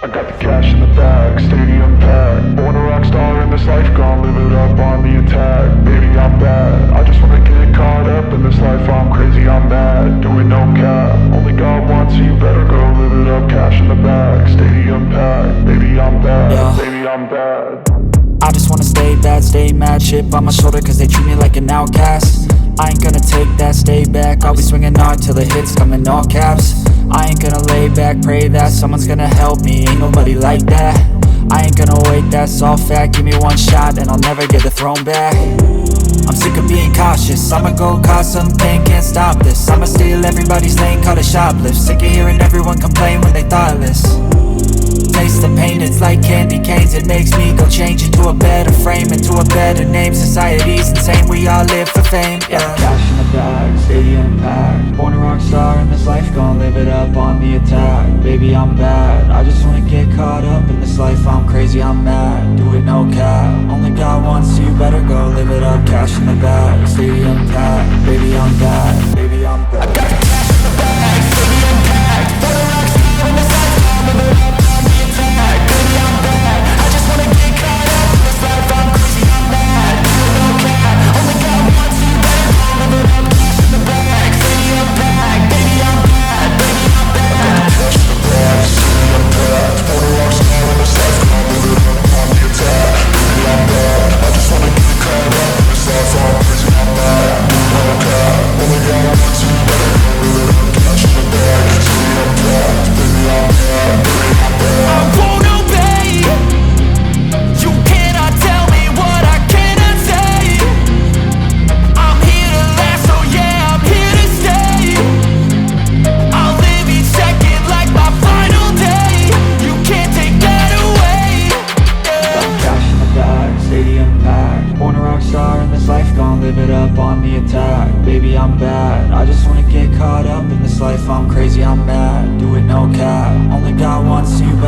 I got the cash in the bag, stadium packed. Born a rock star in this life, gon' live it up on the attack. Baby, I'm bad, I just wanna get caught up in this life. I'm crazy, I'm mad, doing no cap. Only God wants you, better go live it up. Cash in the bag, stadium packed. Baby, I'm bad, Yeah. baby, I'm bad. I just wanna stay bad, stay mad. Chip on my shoulder cause they treat me like an outcast. I ain't gonna take that, stay back. I'll be swinging hard till the hits come in all caps. I ain't gonna lay back, pray that someone's gonna help me. Ain't nobody like that. I ain't gonna wait, that's all fact. Give me one shot and I'll never get the throne back. I'm sick of being cautious, I'ma go cause some pain, can't stop this. I'ma steal everybody's lane, call it shoplift. Sick of hearing everyone complain when they thoughtless. Taste the pain, it's like candy canes. It makes me go change into a better frame, into a better name. Society's insane, we all live for fame, yeah. Cash in the bag, stadium packed. Born a rock star in this life, gon' live it up on the attack. Baby, I'm bad, I just wanna get caught up in this life. I'm crazy, I'm mad, do it no cap. Only God wants you, better go live it up. Cash in the bag, stadium packed. Baby, I'm bad, baby, I'm bad. I got the cash in the bag, stadium packed. Born a rock star in this life, gon' live it up on the attack. Baby, I'm bad, I just wanna get caught up in this life. I'm crazy, I'm mad, do it no cap. Only God wants you, better go live it up. Cash in the bag, stadium packed. Baby, I'm bad, baby, I'm bad. Cash in the bag, stadium packed. Born a rock star in this life, gon' live it up on the attack. Baby, I'm bad, I just wanna get caught up in this life. I'm crazy, I'm mad, do it no cap. Only God wants you, better go live it up. Cash in the bag, stadium packed. Baby, I'm bad, baby, I'm bad. I won't obey. You cannot tell me what I cannot say. I'm here to last, so yeah, I'm here to stay. I'll live each second like my final day. You can't take that away, yeah. Cash in the bag, stadium packed. Born a rock star in this life, gon' live it up on the attack. Baby, I'm bad, I just wanna get caught up in this life. I'm crazy, I'm mad, do it no cap. Only God wants you, better